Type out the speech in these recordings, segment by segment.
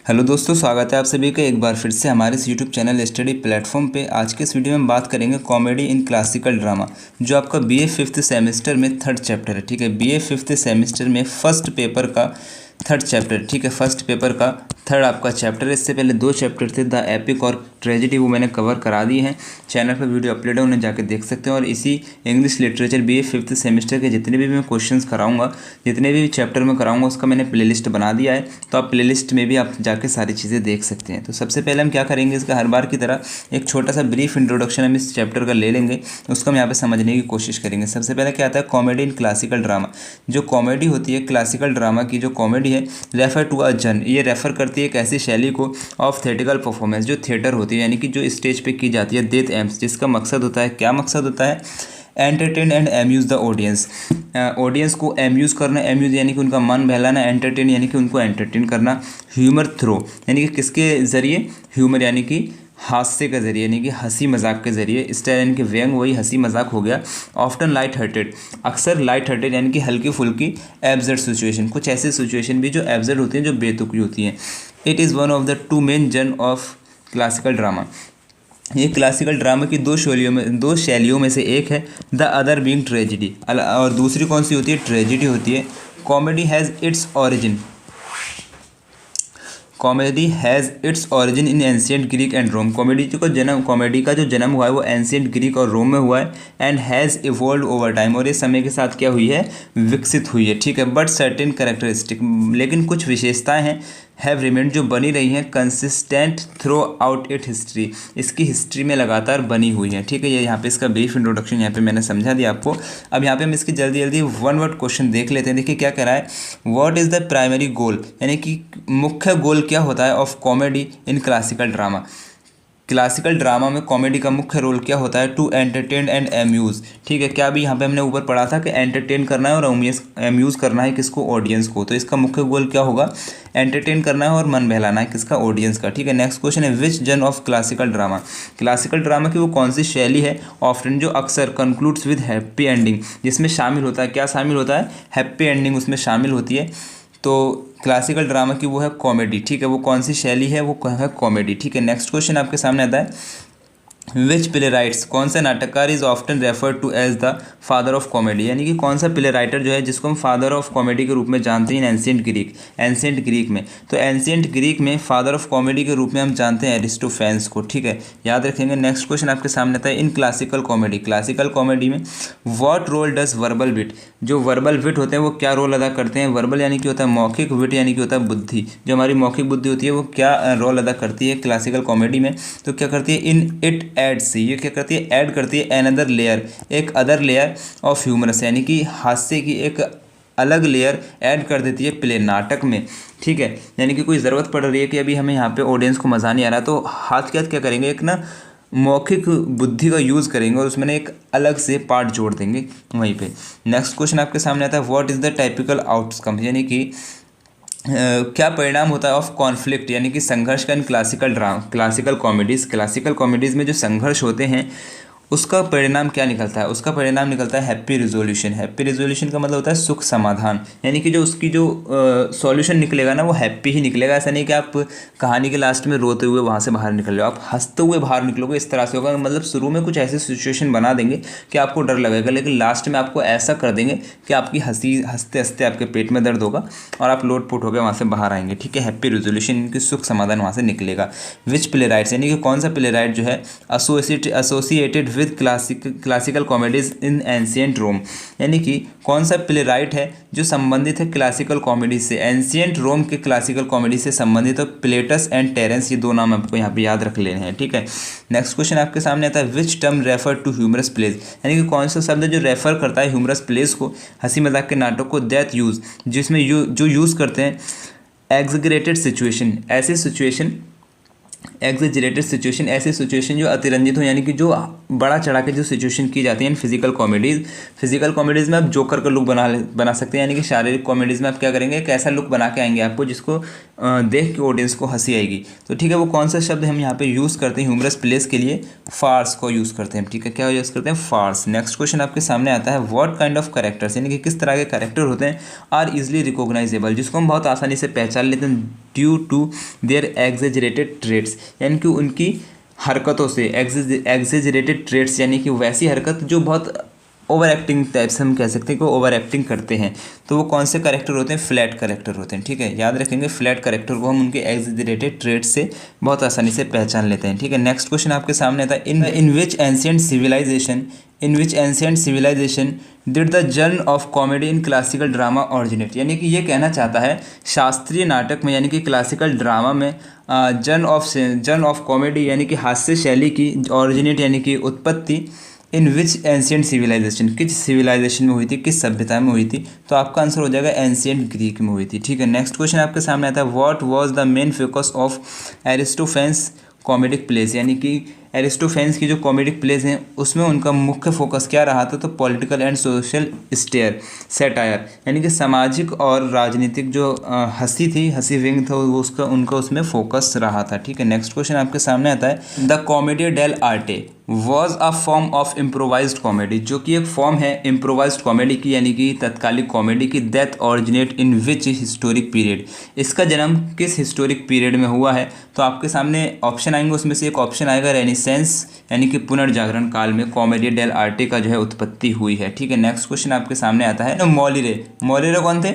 Hello दोस्तों, स्वागत है आप सभी का एक बार फिर से हमारे इस यूट्यूब चैनल स्टडी प्लेटफॉर्म पे। आज के इस वीडियो में बात करेंगे कॉमेडी इन क्लासिकल ड्रामा, जो आपका बीए फिफ्थ सेमेस्टर में थर्ड चैप्टर है। ठीक है, बीए फिफ्थ सेमेस्टर में फर्स्ट पेपर का थर्ड चैप्टर। ठीक है, फर्स्ट पेपर का थर्ड आपका चैप्टर है। इससे पहले दो चैप्टर थे, द एपिक और ट्रेजेडी, वो मैंने कवर करा दी हैं। चैनल पर वीडियो अपलोड है, उन्हें जाके देख सकते हैं। और इसी English literature BA fifth semester के जितने भी मैं क्वेश्चंस कराऊंगा, जितने भी चैप्टर में कराऊंगा, उसका मैंने प्लेलिस्ट बना दिया है। तो आप प्लेलिस्ट में भी आप जाके सारी चीज़ें देख सकते हैं। तो सबसे पहले हम क्या करेंगे, इसका हर बार की तरह एक छोटा सा ब्रीफ इंट्रोडक्शन हम इस चैप्टर का ले लेंगे, उसको हम यहाँ पे समझने की कोशिश करेंगे। सबसे पहले क्या आता है, कॉमेडी इन क्लासिकल ड्रामा। जो कॉमेडी होती है क्लासिकल ड्रामा की, जो कॉमेडी है, रेफर टू अ जन, ये रेफर करती है एक ऐसी शैली को ऑफ थिएटिकल परफॉर्मेंस, जो थिएटर होती है, यानी कि जो स्टेज पे की जाती है, डेथ एम्स, जिसका मकसद होता है, क्या मकसद होता है, entertain and amuse the audience. Audience को एम्यूज़ करना, एम्यूज़ यानी कि उनका मन बहलाना, एंटरटेन यानी कि उनको एंटरटेन करना, ह्यूमर थ्रो यानी कि किसके ज़रिए, ह्यूमर यानी कि हास्य के ज़रिए, यानी कि हंसी मजाक के ज़रिए, स्टाइल यानी कि व्यंग, वही हंसी मजाक हो गया। ऑफ्टन लाइट हार्टेड, अक्सर लाइट हार्टेड यानी कि हल्की फुल्की, एब्सर्ड सिचुएशन, कुछ ऐसी सिचुएशन भी जो एब्सर्ड होती हैं, जो बेतुकी होती हैं। It is one of the two main जन ऑफ क्लासिकल ड्रामा। ये क्लासिकल ड्रामा की दो शैलियों में से एक है, द अदर बीइंग ट्रेजिडी, और दूसरी कौन सी होती है, ट्रेजिडी होती है। Comedy has its origin in ancient Greek and Rome. Comedy का जो जन्म हुआ है वो एंशियंट ग्रीक और रोम में हुआ है। And has evolve over time, और ये समय के साथ क्या हुई है, विकसित हुई है। ठीक है, बट सर्टेन कैरेक्टरिस्टिक, लेकिन कुछ विशेषताएं हैं, हैव रिमेंड, जो बनी रही हैं, consistent through out it history, इसकी हिस्ट्री में लगातार बनी हुई है। ठीक है, ये यहाँ पे इसका ब्रीफ इंट्रोडक्शन यहाँ पे मैंने समझा दिया आपको। अब यहाँ पे हम इसकी जल्दी जल्दी वन वर्ड क्वेश्चन देख लेते हैं। देखिए क्या कह रहा है, what is the primary goal, यानी कि मुख्य गोल क्या होता है, of comedy in classical drama. Classical drama में कॉमेडी का मुख्य रोल क्या होता है, टू एंटरटेन एंड एम्यूज़। ठीक है, क्या भी यहाँ पे हमने ऊपर पढ़ा था कि एंटरटेन करना है और एम्यूज़ करना है किसको, ऑडियंस को। तो इसका मुख्य गोल क्या होगा, एंटरटेन करना है और मन बहलाना है किसका, ऑडियंस का। ठीक है, नेक्स्ट क्वेश्चन है, विच जन of classical drama, classical drama की वो कौन सी शैली है, ऑफ्टन, जो अक्सर कंक्लूड्स विद हैप्पी एंडिंग, जिसमें शामिल होता है, क्या शामिल होता है, हैप्पी एंडिंग उसमें शामिल होती है। तो क्लासिकल ड्रामा की वो है कॉमेडी। ठीक है, वो कौन सी शैली है, वो है कॉमेडी। ठीक है, नेक्स्ट क्वेश्चन आपके सामने आता है, विच प्ले राइट्स, कौन सा नाटककार is often refer to as the father of comedy, यानी कि कौन सा प्ले राइटर जो है जिसको हम फादर ऑफ कॉमेडी के रूप में जानते हैं एंशियंट ग्रीक में। तो एंशियंट ग्रीक में फादर ऑफ कॉमेडी के रूप में हम जानते हैं एरिस्टोफेन्स को। ठीक है, याद रखेंगे। नेक्स्ट क्वेश्चन आपके सामने आता है, इन क्लासिकल कॉमेडी में व्हाट रोल डज वर्बल विट, जो वर्बल विट होते हैं वो क्या रोल अदा करते हैं। वर्बल यानी कि होता है मौखिक, विट यानी कि होता है बुद्धि, जो हमारी मौखिक बुद्धि होती है वो क्या रोल अदा करती है क्लासिकल कॉमेडी में। तो क्या करती है, इन इट एड्स, ये क्या करती है, ऐड करती है एनदर लेयर, एक अदर लेयर ऑफ ह्यूमरस, यानी कि हास्य की एक अलग लेयर ऐड कर देती है प्ले, नाटक में। ठीक है, यानी कि कोई ज़रूरत पड़ रही है कि अभी हमें यहाँ पे ऑडियंस को मज़ा नहीं आ रहा, तो हाथ के हाथ क्या करेंगे, एक ना मौखिक बुद्धि का यूज़ करेंगे और उसमें एक अलग से पार्ट जोड़ देंगे वहीं पे। नेक्स्ट क्वेश्चन आपके सामने आता है, what is the typical outcome, यानी कि क्या परिणाम होता है ऑफ कॉन्फ्लिक्ट, यानी कि संघर्ष का इन क्लासिकल कॉमेडीज़ में जो संघर्ष होते हैं उसका परिणाम क्या निकलता है, उसका परिणाम निकलता है हैप्पी रिजोल्यूशन। हैप्पी रिजोल्यूशन का मतलब होता है सुख समाधान, यानी कि जो उसकी जो सॉल्यूशन निकलेगा ना वो हैप्पी ही निकलेगा। ऐसा नहीं कि आप कहानी के लास्ट में रोते हुए वहाँ से बाहर निकल रहे हो, आप हंसते हुए बाहर निकलोगे, इस तरह से होगा। मतलब शुरू में कुछ ऐसी सिचुएशन बना देंगे कि आपको डर लगेगा, लेकिन लास्ट में आपको ऐसा कर देंगे कि आपकी हंसते हंसते आपके पेट में दर्द होगा और आप लोटपोट होकर वहाँ से बाहर आएंगे। ठीक है, हैप्पी रिजोल्यूशन की सुख समाधान वहाँ से निकलेगा। विच प्ले राइट्स, यानी कि कौन सा प्ले राइट जो है associated with classical comedies in ancient Rome, यानी कि कौन सा प्ले राइट है जो संबंधित है क्लासिकल कॉमेडी से, एंशियंट रोम के क्लासिकल कॉमेडी से संबंधित। तो प्लेटस एंड टेरेंस, ये दो नाम आपको यहाँ पे याद रख लेने हैं। ठीक है, नेक्स्ट क्वेश्चन आपके सामने आता है, which term refer to humorous plays, यानी कि कौन सा शब्द जो रेफर करता है ह्यूमरस प्लेज को, हंसी मजाक के नाटक को, दैट यूज, जिसमें जो यूज़ करते हैं एग्जैगरेटेड सिचुएशन, ऐसे सिचुएशन जो अतिरंजित हो, यानी कि जो बड़ा चढ़ा के जो सिचुएशन की जाती है इन फिजिकल कॉमेडीज़ में आप जोकर का लुक बना सकते हैं, यानी कि शारीरिक कॉमेडीज़ में आप क्या करेंगे, एक ऐसा लुक बना के आएंगे आपको जिसको देख के ऑडियंस को हंसी आएगी। तो ठीक है, वो कौन सा शब्द हम यहाँ पे यूज़ करते हैं ह्यूमरस प्लेस के लिए? फार्स को यूज़ करते हैं। ठीक है, क्या यूज़ करते हैं? फार्स। नेक्स्ट क्वेश्चन आपके सामने आता है, व्हाट काइंड ऑफ कैरेक्टर्स, यानी कि किस तरह के कैरेक्टर होते हैं आर इजली रिकॉग्नाइजेबल, जिसको हम बहुत आसानी से पहचान लेते हैं due to their exaggerated traits, यानी कि उनकी हरकतों से, एग्जेजरेटेड ट्रेड्स यानी कि वैसी हरकत जो बहुत ओवर एक्टिंग टाइप से हम कह सकते हैं कि ओवर एक्टिंग करते हैं। तो वो कौन से करेक्टर होते हैं? फ्लैट करेक्टर होते हैं। ठीक है, याद रखेंगे फ्लैट करेक्टर को हम उनके एग्जेजरेटेड ट्रेड्स से बहुत आसानी से पहचान लेते हैं। ठीक है, नेक्स्ट क्वेश्चन आपके सामने आता है, in which ancient civilization did the जर्न of comedy in classical drama originate, यानी कि ये कहना चाहता है शास्त्रीय नाटक में यानी कि क्लासिकल ड्रामा में जर्न ऑफ कॉमेडी यानी कि हास्य शैली की ऑरिजिनेट यानी कि उत्पत्ति इन विच एंशिएंट सिविलाइजेशन, किस सिविलाइजेशन में हुई थी, किस सभ्यता में हुई थी? तो आपका आंसर हो जाएगा एंशिएंट ग्रीक में हुई थी। ठीक है, नेक्स्ट क्वेश्चन आपके सामने आता है, what was the main focus of Aristophanes comedic place, यानी कि एरिस्टोफेन्स की जो कॉमेडिक प्लेस हैं उसमें उनका मुख्य फोकस क्या रहा था? तो पॉलिटिकल एंड सोशल सेटायर, यानी कि सामाजिक और राजनीतिक जो हंसी थी, हंसी विंग था, वो उनका उसमें फोकस रहा था। ठीक है, नेक्स्ट क्वेश्चन आपके सामने आता है, the commedia dell'arte was a form of improvised comedy, जो कि एक फॉर्म है इम्प्रोवाइज्ड कॉमेडी की यानी कि तत्कालिक कॉमेडी की। That originate in which historic period, इसका जन्म किस हिस्टोरिक पीरियड में हुआ है? तो आपके सामने ऑप्शन आएंगे, उसमें से एक ऑप्शन आएगा रेनेसेंस यानी कि पुनर्जागरण काल में कॉमेडिया डेल आर्टे का जो है उत्पत्ति हुई है। ठीक है, नेक्स्ट क्वेश्चन आपके सामने आता है, मॉलिरे कौन थे?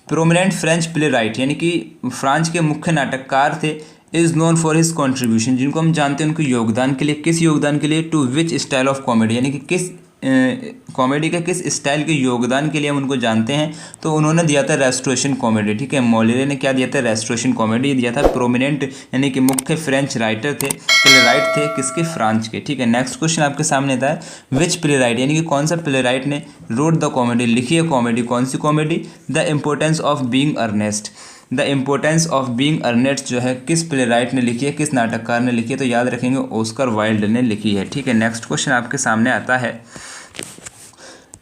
प्रोमिनेंट फ्रेंच प्ले राइट, यानी कि फ्रांस के मुख्य नाटककार थे। Is known for his contribution, जिनको हम जानते हैं उनके योगदान के लिए, किस योगदान के लिए? To which style of comedy, यानी कि किस कॉमेडी के किस स्टाइल के योगदान के लिए हम उनको जानते हैं? तो उन्होंने दिया था रेस्टोरेशन कॉमेडी। ठीक है, मॉलिरे ने क्या दिया था? रेस्टोरेशन कॉमेडी दिया था। प्रोमिनेंट यानी कि मुख्य फ्रेंच राइटर थे, प्ले राइट थे, किसके? फ्रांस के। ठीक है, नेक्स्ट क्वेश्चन आपके सामने आता है, विच प्ले राइट, यानी कि कौन सा प्ले राइट ने रोड द कॉमेडी, लिखी है कॉमेडी, कौन सी comedy? The importance of being earnest, the importance of being earnest जो है किस प्ले राइट ने लिखी है, किस नाटककार ने लिखी है? तो याद रखेंगे ऑस्कर वाइल्ड ने लिखी है। ठीक है, नेक्स्ट क्वेश्चन आपके सामने आता है,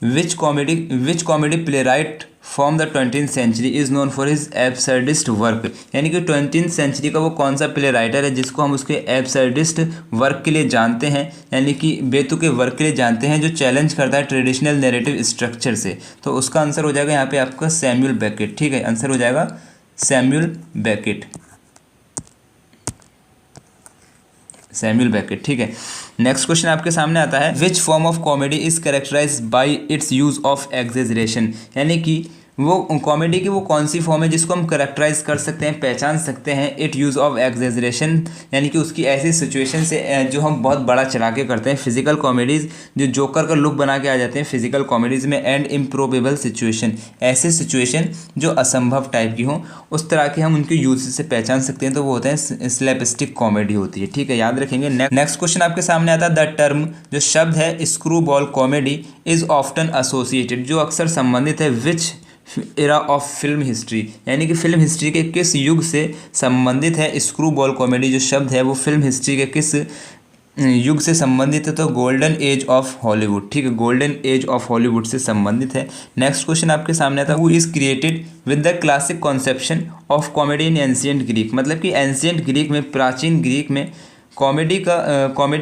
which comedy playwright from the 20th century is known for his absurdist work, यानी कि 20th सेंचुरी का वो कौन सा प्ले राइटर है जिसको हम उसके एब्सर्डिस्ट वर्क के लिए जानते हैं, यानी कि बेतुके वर्क के लिए जानते हैं, जो चैलेंज करता है ट्रेडिशनल नैरेटिव स्ट्रक्चर से? तो उसका आंसर हो जाएगा यहाँ पे आपका सैमुअल बेकेट। ठीक है, आंसर हो जाएगा सैमुअल बेकेट। ठीक है, नेक्स्ट क्वेश्चन आपके सामने आता है, which form of comedy is characterized by its use of exaggeration, यानी कि वो कॉमेडी की वो कौन सी फॉर्म है जिसको हम करेक्टराइज कर सकते हैं, पहचान सकते हैं? इट यूज़ ऑफ एग्जेजरेशन, यानी कि उसकी ऐसी सिचुएशन से जो हम बहुत बड़ा चढ़ा के करते हैं। फिजिकल कॉमेडीज़ जो जोकर का लुक बना के आ जाते हैं फिजिकल कॉमेडीज़ में, एंड इम्प्रोबेबल सिचुएशन, ऐसे सिचुएशन जो असंभव टाइप की हों, उस तरह के हम उनके यूज से पहचान सकते हैं। तो वो होते हैं स्लैपस्टिक कॉमेडी होती है। ठीक है, याद रखेंगे। नेक्स्ट क्वेश्चन आपके सामने आता है, द टर्म जो शब्द है screw ball comedy is often associated, जो अक्सर संबंधित है विच एरा ऑफ फिल्म हिस्ट्री, यानी कि फिल्म हिस्ट्री के किस युग से संबंधित है? स्क्रू बॉल कॉमेडी जो शब्द है वो फिल्म हिस्ट्री के किस युग से संबंधित है? तो गोल्डन एज ऑफ हॉलीवुड। ठीक है, गोल्डन एज ऑफ हॉलीवुड से संबंधित है। नेक्स्ट क्वेश्चन आपके सामने आता है, who is created with the classic conception of comedy in ancient Greek, मतलब कि एंशिएंट ग्रीक में, प्राचीन ग्रीक में कॉमेडी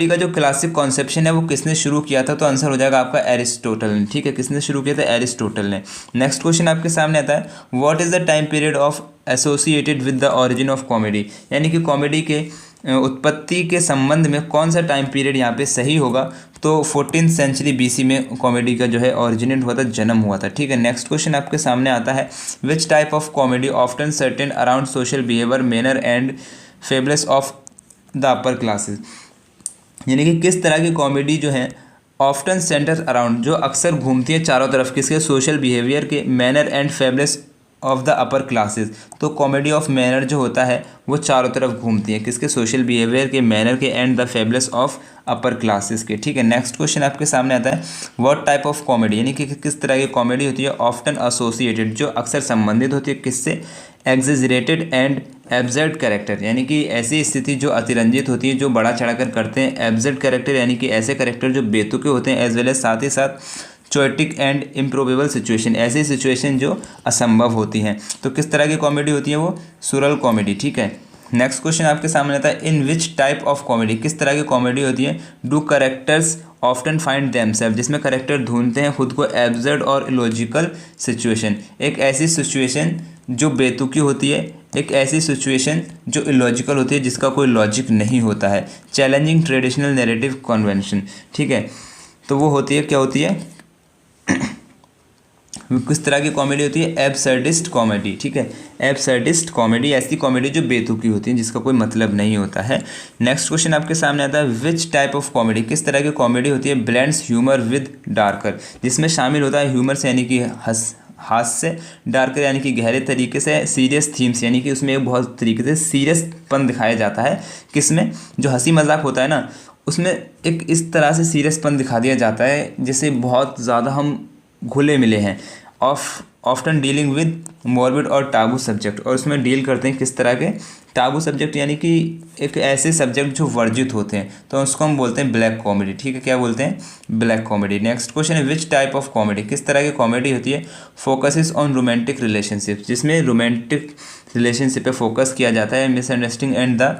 का जो क्लासिक कॉन्सेप्शन है वो किसने शुरू किया था? तो आंसर हो जाएगा आपका एरिस्टोटल ने। ठीक है, किसने शुरू किया था? एरिस्टोटल ने। नेक्स्ट क्वेश्चन आपके सामने आता है, what is the time period of associated with the origin of comedy, यानी कि कॉमेडी के उत्पत्ति के संबंध में कौन सा टाइम पीरियड यहाँ पे सही होगा? तो 14th सेंचुरी BC में कॉमेडी का जो है ऑरिजिनेट हुआ था, जन्म हुआ था। ठीक है, नेक्स्ट क्वेश्चन आपके सामने आता है, विच type of comedy often certain around social behaviour, manner and fables of the upper classes, यानी कि किस तरह की कॉमेडी जो है ऑफ्टन सेंटर अराउंड, जो अक्सर घूमती है चारों तरफ, किसके? सोशल बिहेवियर के, manner and fables of the upper classes. तो कॉमेडी ऑफ मैनर जो होता है वो चारों तरफ घूमती है, किसके? सोशल बिहेवियर के, मैनर के, and the fables of upper classes के। ठीक है, नेक्स्ट क्वेश्चन आपके सामने आता है, व्हाट टाइप ऑफ कॉमेडी, यानी कि किस तरह की कॉमेडी होती है ऑफ्टन एसोसिएटेड, जो अक्सर संबंधित होती है किससे? एग्जेजरेटेड एंड एब्सर्ड कैरेक्टर, यानी कि ऐसी स्थिति जो अतिरंजित होती है, जो बड़ा चढ़ाकर करते हैं। एब्सर्ड कैरेक्टर यानी कि ऐसे कैरेक्टर जो बेतुके होते हैं, एज वेल एज साथ ही साथ चोटिक एंड इम्प्रोबेबल सिचुएशन, ऐसी सिचुएशन जो असंभव होती हैं। तो किस तरह की कॉमेडी होती है वो? सुरल कॉमेडी, ठीक है। नेक्स्ट क्वेश्चन आपके सामने आता है, in which type of comedy, किस तरह की कॉमेडी होती है? Do characters often find themselves, जिसमें करेक्टर ढूंढते हैं खुद को एब्सर्ड और इलॉजिकल सिचुएशन, एक ऐसी सिचुएशन जो बेतुकी होती है, एक ऐसी सिचुएशन जो इलॉजिकल होती है जिसका कोई लॉजिक नहीं होता है। चैलेंजिंग ट्रेडिशनल नैरेटिव कन्वेंशन, ठीक है। तो वो होती है, क्या होती है? किस तरह की कॉमेडी होती है? एब्सर्डिस्ट कॉमेडी, ठीक है। एब्सर्डिस्ट कॉमेडी ऐसी कॉमेडी जो बेतुकी होती है जिसका कोई मतलब नहीं होता है। नेक्स्ट क्वेश्चन आपके सामने आता है, विच टाइप ऑफ कॉमेडी, किस तरह की कॉमेडी होती है? ब्लेंड्स ह्यूमर विद डार्कर, जिसमें शामिल होता है ह्यूमर यानी कि हास्य, डार्कर यानी कि गहरे तरीके से, सीरियस थीम्स यानी कि उसमें एक बहुत तरीके से सीरियसपन दिखाया जाता है। किसमें? जो हंसी मजाक होता है ना, उसमें एक इस तरह से सीरियसपन दिखा दिया जाता है जैसे बहुत ज़्यादा हम घुले मिले हैं। ऑफ्टन डीलिंग विद मॉर्बिड और टाबू सब्जेक्ट, और उसमें डील करते हैं किस तरह के? टाबू सब्जेक्ट यानी कि एक ऐसे सब्जेक्ट जो वर्जित होते हैं, तो उसको हम बोलते हैं ब्लैक कॉमेडी, ठीक है। क्या बोलते हैं? Black comedy. नेक्स्ट क्वेश्चन है, विच टाइप ऑफ कॉमेडी, किस तरह की कॉमेडी होती है? फोकसेस ऑन रोमांटिक रिलेशनशिप, जिसमें रोमांटिक रिलेशनशिप पे फोकस किया जाता है। Misunderstanding and the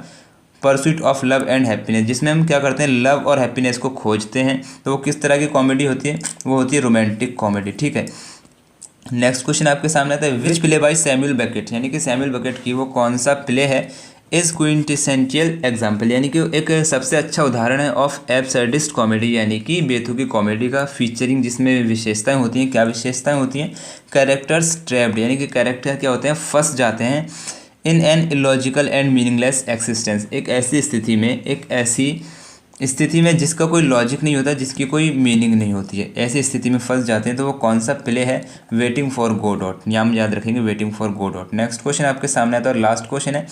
pursuit of love and happiness, जिसमें हम क्या करते हैं? लव और हैप्पीनेस को खोजते हैं। तो वो किस तरह की कॉमेडी होती है? वो होती है रोमांटिक कॉमेडी, ठीक है। नेक्स्ट क्वेश्चन आपके सामने आता है, which play by Samuel Beckett, यानी कि सैमुअल बेकेट की वो कौन सा प्ले है? इज क्विंटेसेंशियल एग्जाम्पल, यानी कि एक सबसे अच्छा उदाहरण है ऑफ एब्सर्डिस्ट कॉमेडी, यानी कि बेतुकी कॉमेडी का फीचरिंग, जिसमें विशेषताएं होती हैं। क्या विशेषताएं होती हैं? कैरेक्टर्स ट्रैप्ड, यानी कि कैरेक्टर क्या होते हैं? फंस जाते हैं। In an illogical and meaningless existence, एक ऐसी स्थिति में, एक ऐसी स्थिति में जिसका कोई लॉजिक नहीं होता, जिसकी कोई मीनिंग नहीं होती है, ऐसी स्थिति में फंस जाते हैं। तो वो कौन सा प्ले है? वेटिंग फॉर गोडॉट, नाम याद रखेंगे, वेटिंग फॉर गोडॉट। नेक्स्ट क्वेश्चन आपके सामने आता है और लास्ट क्वेश्चन है,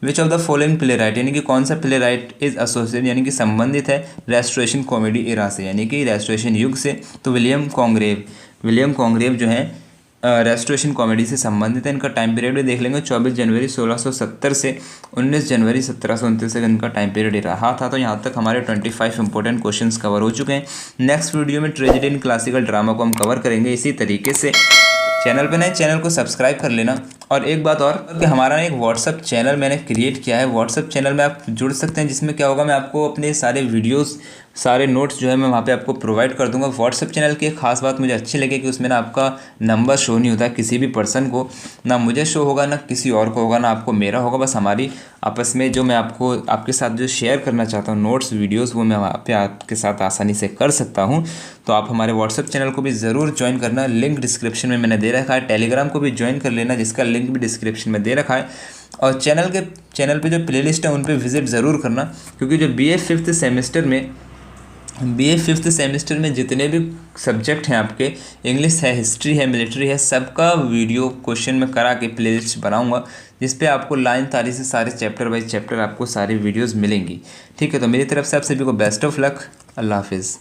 which of the following play right, यानी कि कौन सा प्ले राइट इज एसोसिएटेड, यानी कि संबंधित है रेस्टोरेशन कॉमेडी इरा से, यानी कि रेस्टोरेशन युग से। तो विलियम कॉन्ग्रेव जो है रेस्टोरेशन कॉमेडी से संबंधित है। इनका टाइम पीरियड भी देख लेंगे, 24 जनवरी 1670 से 19 जनवरी 1729 तक इनका टाइम पीरियड रहा था। तो यहाँ तक हमारे 25 इंपॉर्टेंट क्वेश्चंस कवर हो चुके हैं। नेक्स्ट वीडियो में ट्रेजेडी इन क्लासिकल ड्रामा को हम कवर करेंगे इसी तरीके से। चैनल पे नए, चैनल को सब्सक्राइब कर लेना। और एक बात और कि हमारा एक व्हाट्सअप चैनल मैंने क्रिएट किया है, व्हाट्सअप चैनल में आप जुड़ सकते हैं, जिसमें क्या होगा, मैं आपको अपने सारे वीडियोस, सारे नोट्स जो है मैं वहाँ पे आपको प्रोवाइड कर दूंगा। व्हाट्सअप चैनल की एक खास बात मुझे अच्छी लगी कि उसमें ना आपका नंबर शो नहीं होता किसी भी पर्सन को, ना मुझे शो होगा, ना किसी और को होगा, ना आपको मेरा होगा। बस हमारी आपस में जो मैं आपको आपके साथ जो शेयर करना चाहता हूँ नोट्स वीडियोज़, वो मैं वहाँ पे आपके साथ आसानी से कर सकता हूँ। तो आप हमारे व्हाट्सअप चैनल को भी ज़रूर ज्वाइन करना, लिंक डिस्क्रिप्शन में मैंने दे रखा है। टेलीग्राम को भी ज्वाइन कर लेना, जिसका लिंक भी डिस्क्रिप्शन में दे रखा है। और चैनल पे जो प्लेलिस्ट है उन पे विज़िट ज़रूर करना, क्योंकि जो बीए फिफ्थ सेमेस्टर में जितने भी सब्जेक्ट हैं आपके, इंग्लिश है, हिस्ट्री है, मिलिट्री है, सबका वीडियो क्वेश्चन में करा के प्लेलिस्ट बनाऊंगा, जिस पे आपको लाइन तारी से सारे चैप्टर बाई चैप्टर आपको सारी वीडियोस मिलेंगी। ठीक है, तो मेरी तरफ से आप सभी को बेस्ट ऑफ लक। अल्लाह हाफिज़।